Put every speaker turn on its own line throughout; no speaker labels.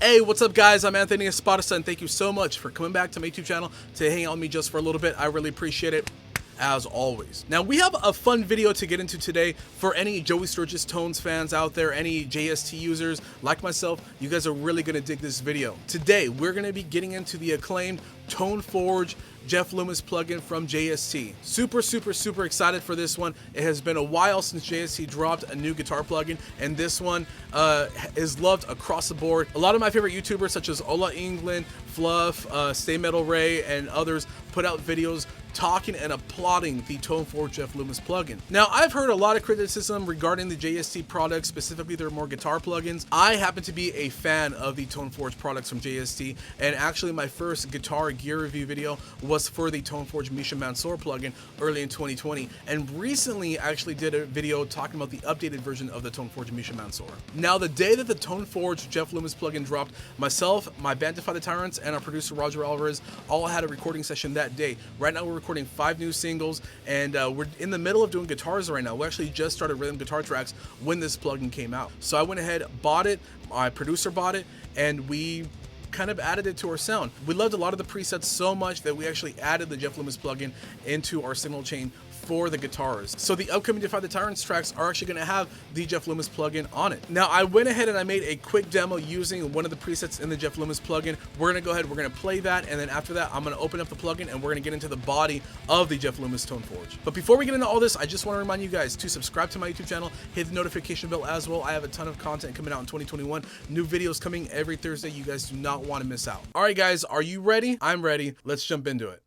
Hey, what's up guys? I'm Anthony Espadasa and thank you so much for coming back to my YouTube channel to hang out with me just for a little bit. I really appreciate it, as always. Now we have a fun video to get into today for any Joey Sturgis Tones fans out there, any JST users like myself. You guys are really gonna dig this video. Today we're gonna be getting into the acclaimed Toneforge Jeff Loomis plugin from JST. Super excited for this one. It has been a while since JST dropped a new guitar plugin, and this one is loved across the board. A lot of my favorite YouTubers such as Ola England, Fluff, Stay Metal Ray, and others put out videos talking and applauding the Toneforge Jeff Loomis plugin. Now, I've heard a lot of criticism regarding the JST products, specifically their more guitar plugins. I happen to be a fan of the Toneforge products from JST, and actually my first guitar gear review video was for the Toneforge Misha Mansour plugin early in 2020, and recently I actually did a video talking about the updated version of the Toneforge Misha Mansour. Now, the day that the Toneforge Jeff Loomis plugin dropped, myself, my band Defy the Tyrants, and our producer Roger Alvarez all had a recording session that day. Right now we're recording 5 new singles, and we're in the middle of doing guitars right now. We actually just started rhythm guitar tracks when this plugin came out. So I went ahead, bought it, my producer bought it, and we kind of added it to our sound. We loved a lot of the presets so much that we actually added the Jeff Loomis plugin into our signal chain for the guitars. So the upcoming Defy the Tyrants tracks are actually going to have the Jeff Loomis plugin on it. Now, I went ahead and I made a quick demo using one of the presets in the Jeff Loomis plugin. We're going to go ahead, we're going to play that, and then after that, I'm going to open up the plugin and we're going to get into the body of the Jeff Loomis Toneforge. But before we get into all this, I just want to remind you guys to subscribe to my YouTube channel, hit the notification bell as well. I have a ton of content coming out in 2021, new videos coming every Thursday. You guys do not want to miss out. All right, guys, are you ready? I'm ready. Let's jump into it.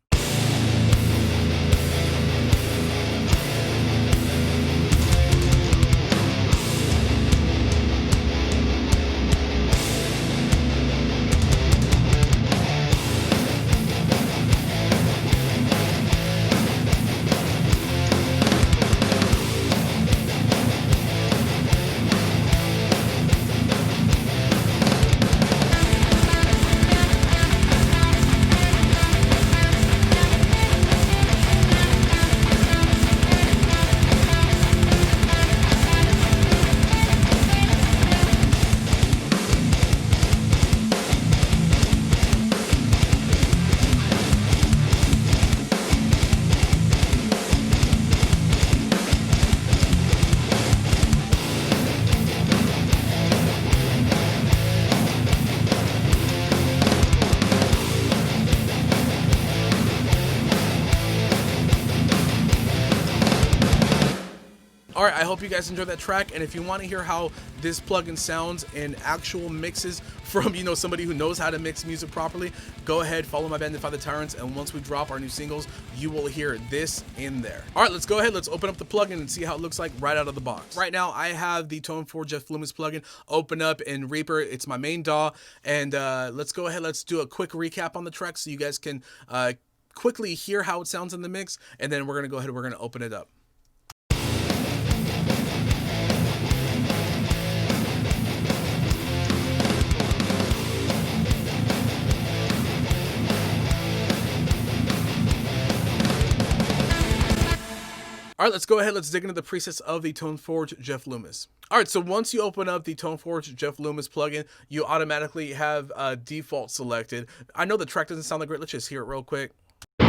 Alright, I hope you guys enjoyed that track, and if you want to hear how this plugin sounds in actual mixes from, somebody who knows how to mix music properly, go ahead, follow my band Defy the Tyrants, and once we drop our new singles, you will hear this in there. Alright, let's go ahead, let's open up the plugin and see how it looks like right out of the box. Right now, I have the Toneforge Jeff Loomis plugin open up in Reaper. It's my main DAW, and let's go ahead, let's do a quick recap on the track so you guys can quickly hear how it sounds in the mix, and then we're going to go ahead and we're going to open it up. All right, let's go ahead. Let's dig into the presets of the Toneforge Jeff Loomis. All right, so once you open up the Toneforge Jeff Loomis plugin, you automatically have default selected. I know the track doesn't sound that great. Let's just hear it real quick. All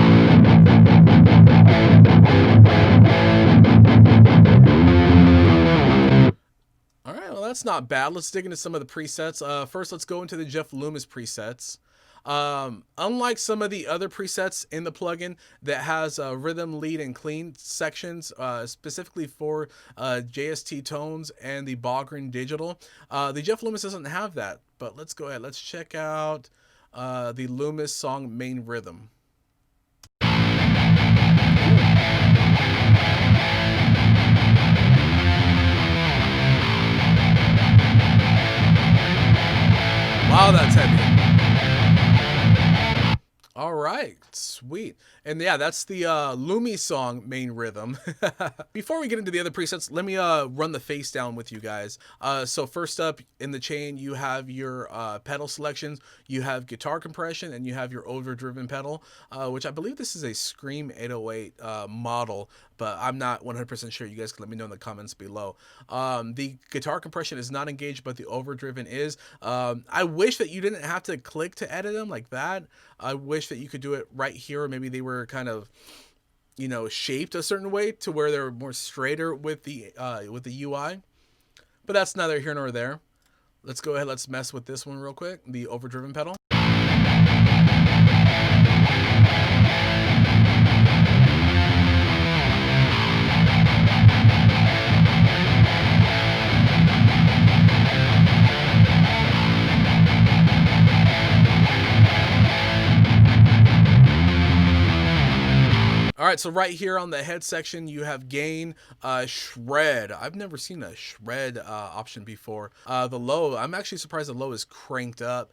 right, well, that's not bad. Let's dig into some of the presets. First, let's go into the Jeff Loomis presets. Unlike some of the other presets in the plugin that has rhythm, lead, and clean sections, specifically for JST Tones and the Bogren Digital, the Jeff Loomis doesn't have that. But let's go ahead. Let's check out the Loomis song Main Rhythm. Wow, that's heavy. All right, sweet. And yeah, that's the Loomis song main rhythm. Before we get into the other presets, let me run the face down with you guys. So first up in the chain, you have your pedal selections, you have guitar compression, and you have your overdriven pedal, which I believe this is a Scream 808 model, but I'm not 100% sure. You guys can let me know in the comments below. The guitar compression is not engaged, but the overdriven is. I wish that you didn't have to click to edit them like that. I wish that you could do it right here, or maybe they were kind of, you know, shaped a certain way to where they're more straighter with the UI. But that's neither here nor there. Let's go ahead. Let's mess with this one real quick. The overdriven pedal. All right, so right here on the head section, you have gain, shred. I've never seen a shred option before. The low, I'm actually surprised the low is cranked up.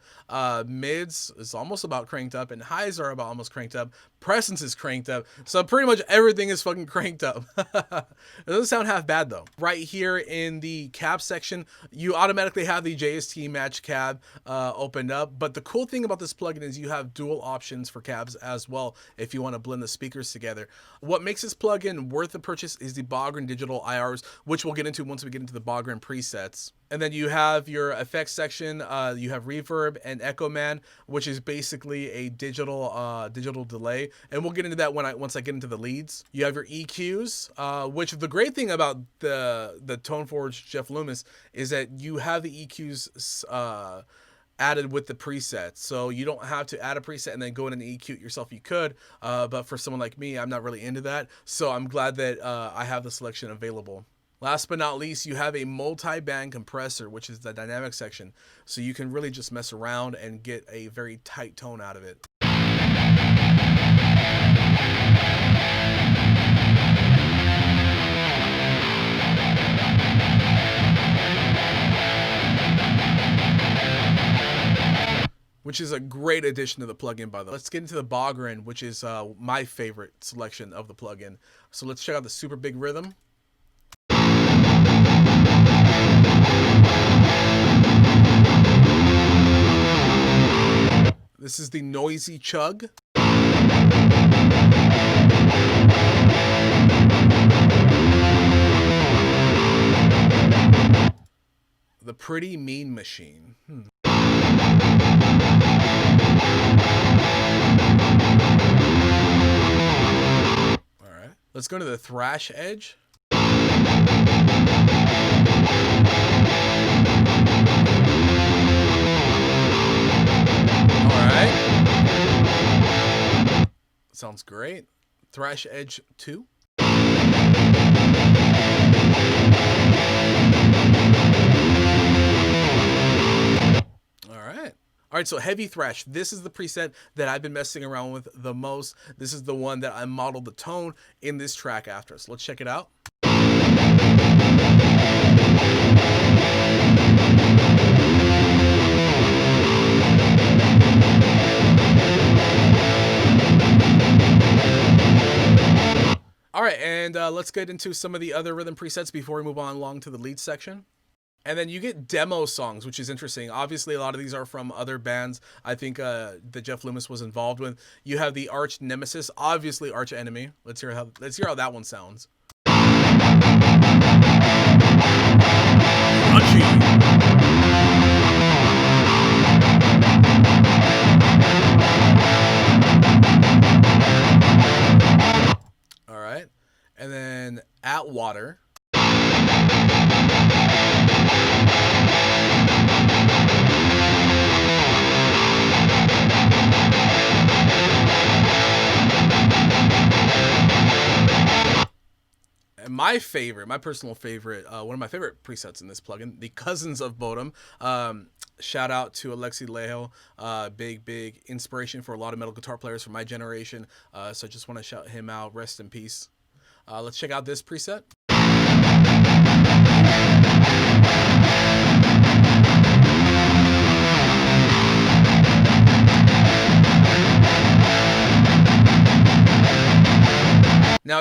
Mids is almost about cranked up, and highs are about almost cranked up. Presence is cranked up, so pretty much everything is fucking cranked up. It doesn't sound half bad though. Right here in the cab section, you automatically have the JST match cab opened up, but the cool thing about this plugin is you have dual options for cabs as well if you want to blend the speakers together. What makes this plugin worth the purchase is the Bogren digital IRs, which we'll get into once we get into the Bogren presets. And then you have your effects section. You have reverb and echo man, which is basically a digital delay, and we'll get into that once I get into the leads. You have your EQs, which the great thing about the Toneforge Jeff Loomis is that you have the EQs added with the preset, so you don't have to add a preset and then go in and EQ it yourself. You could, but for someone like me, I'm not really into that, so I'm glad that I have the selection available. Last but not least, you have a multi-band compressor, which is the dynamic section, so you can really just mess around and get a very tight tone out of it. Which is a great addition to the plugin, by the way. Let's get into the Bogren, which is my favorite selection of the plugin. So let's check out the super big rhythm. This is the noisy chug. The pretty mean machine. All right, let's go to the thrash edge. Sounds great. Thrash Edge 2. All right, so heavy thrash. This is the preset that I've been messing around with the most. This is the one that I modeled the tone in this track after. So let's check it out. All right, and let's get into some of the other rhythm presets before we move on along to the lead section. And then you get demo songs, which is interesting. Obviously, a lot of these are from other bands I think that Jeff Loomis was involved with. You have the Arch Nemesis, obviously Arch Enemy. Let's hear how that one sounds. Crunchy. All right, and then Atwater. And my favorite, my personal favorite, one of my favorite presets in this plugin, the Cousins of Bodom. Shout out to Alexi Lejo, big inspiration for a lot of metal guitar players from my generation. So I just want to shout him out. Rest in peace. Let's check out this preset.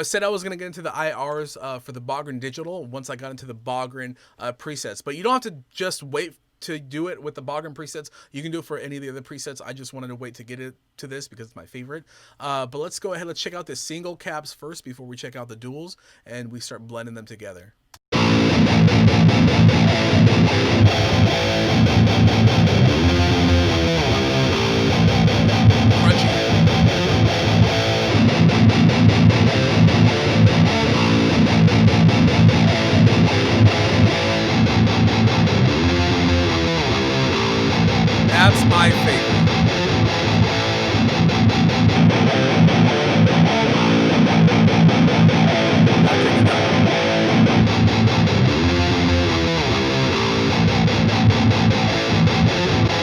Now I said I was going to get into the IRs for the Bogren digital once I got into the Bogren presets, but you don't have to just wait to do it with the Bogren presets. You can do it for any of the other presets. I just wanted to wait to get it to this because it's my favorite. But let's go ahead. Let's check out the single cabs first before we check out the duals and we start blending them together. That's my favorite.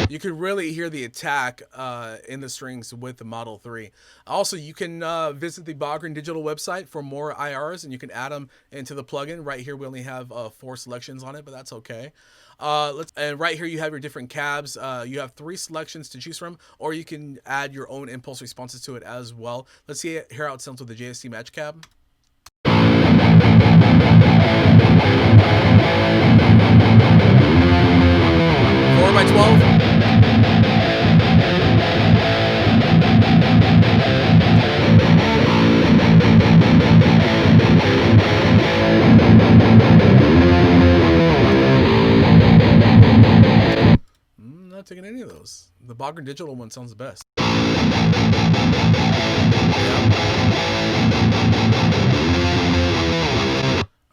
You can really hear the attack in the strings with the Model 3. Also, you can visit the Bogren digital website for more IRs, and you can add them into the plugin. Right here, we only have 4 selections on it, but that's okay. And right here, you have your different cabs. You have 3 selections to choose from, or you can add your own impulse responses to it as well. Let's hear how it sounds with the JST match cab. 4x12. Not taking any of those. The Bogren digital one sounds the best.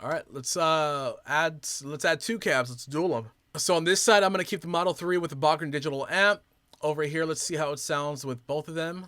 All right, let's add 2 cabs. Let's dual them. So on this side, I'm gonna keep the Model 3 with the Bogren digital amp. Over here, let's see how it sounds with both of them.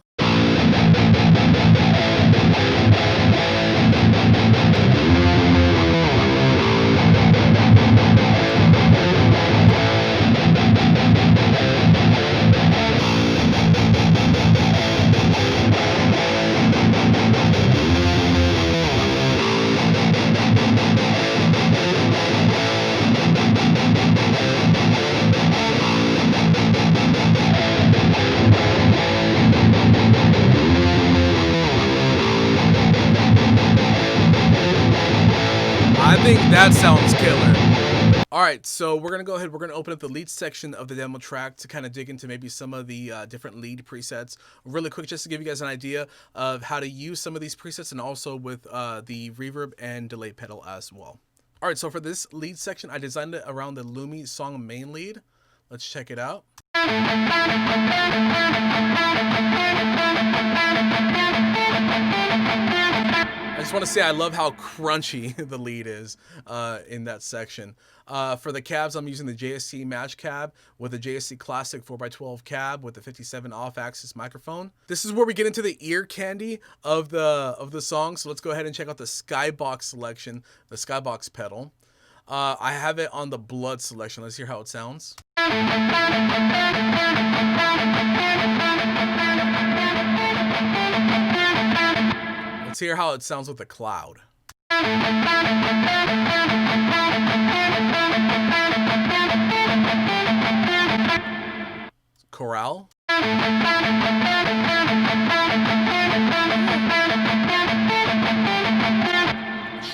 I think that sounds killer. All right, so we're gonna go ahead. We're gonna open up the lead section of the demo track to kind of dig into maybe some of the different lead presets really quick, just to give you guys an idea of how to use some of these presets, and also with the reverb and delay pedal as well. All right, so for this lead section, I designed it around the Loomis song main lead. Let's check it out. I just want to say I love how crunchy the lead is in that section. For the cabs, I'm using the JST match cab with a JST classic 4x12 cab with the 57 off-axis microphone. This is where we get into the ear candy of the song. So let's go ahead and check out the Skybox selection, the Skybox pedal. I have it on the Blood selection. Let's hear how it sounds. Let's hear how it sounds with the Cloud. Chorale.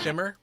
Shimmer.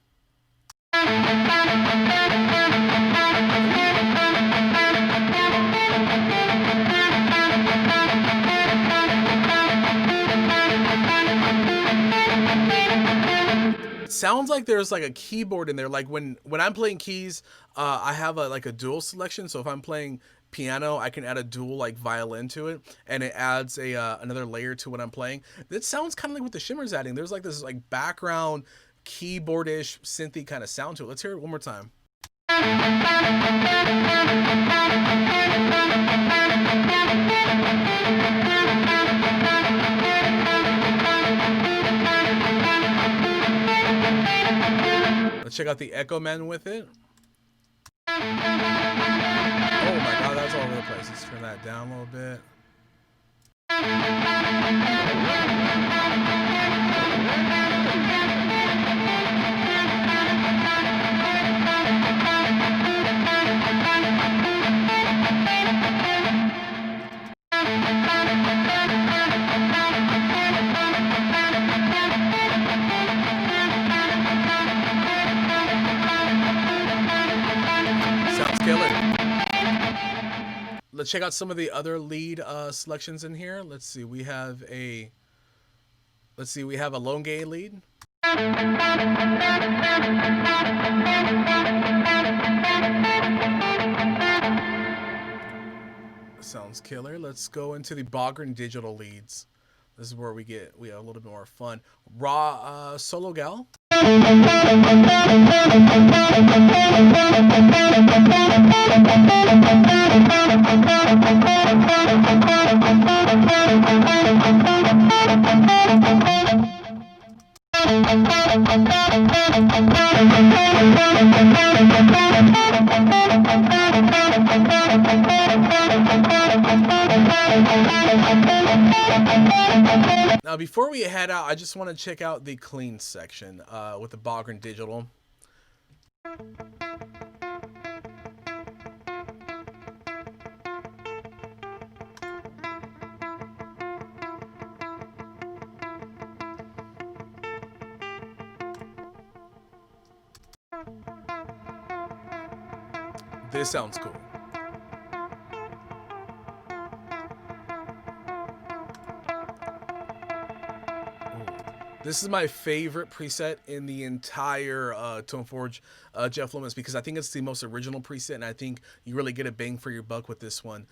Sounds like there's like a keyboard in there. Like when I'm playing keys, I have like a dual selection. So if I'm playing piano, I can add a dual like violin to it, and it adds a another layer to what I'm playing. That sounds kind of like what the Shimmer's adding. There's like this like background keyboardish synthy kind of sound to it. Let's hear it one more time. Let's check out the Echo Man with it. Oh my god, that's all over the place. Let's turn that down a little bit. let's check out some of the other lead selections in here. Let's see, we have a lone gain lead. Sounds killer. Let's go into the Bogren digital leads. This is where we have a little bit more fun. Raw solo gal. Now, before we head out, I just want to check out the clean section with the Bogren digital. This sounds cool. This is my favorite preset in the entire Toneforge Jeff Loomis, because I think it's the most original preset, and I think you really get a bang for your buck with this one.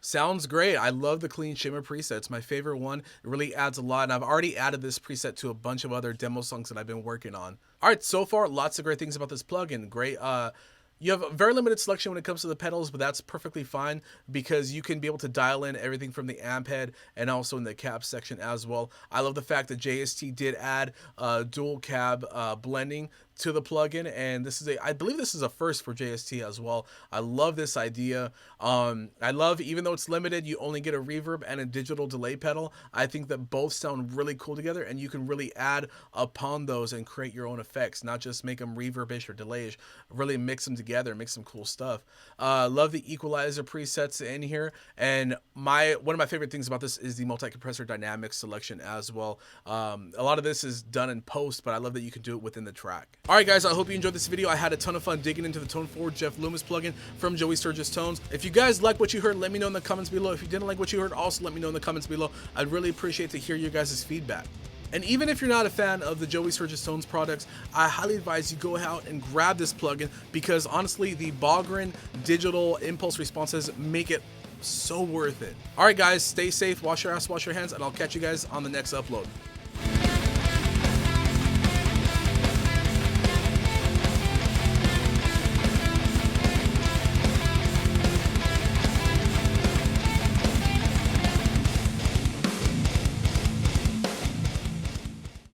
Sounds great. I love the clean shimmer preset. It's my favorite one. It really adds a lot, and I've already added this preset to a bunch of other demo songs that I've been working on. All right, so far, lots of great things about this plugin. Great. You have a very limited selection when it comes to the pedals, but that's perfectly fine because you can be able to dial in everything from the amp head and also in the cab section as well. I love the fact that JST did add dual cab blending to the plugin, and I believe this is a first for JST as well. I love this idea. I love, even though it's limited, you only get a reverb and a digital delay pedal. I think that both sound really cool together, and you can really add upon those and create your own effects, not just make them reverbish or delayish. Really mix them together, make some cool stuff. Love the equalizer presets in here, and one of my favorite things about this is the multi-compressor dynamics selection as well. A lot of this is done in post, but I love that you can do it within the track. Alright guys, I hope you enjoyed this video. I had a ton of fun digging into the Toneforge Jeff Loomis plugin from Joey Sturgis Tones. If you guys like what you heard, let me know in the comments below. If you didn't like what you heard, also let me know in the comments below. I'd really appreciate to hear your guys' feedback. And even if you're not a fan of the Joey Sturgis Tones products, I highly advise you go out and grab this plugin, because honestly, the Bogren digital impulse responses make it so worth it. Alright guys, stay safe, wash your ass, wash your hands, and I'll catch you guys on the next upload.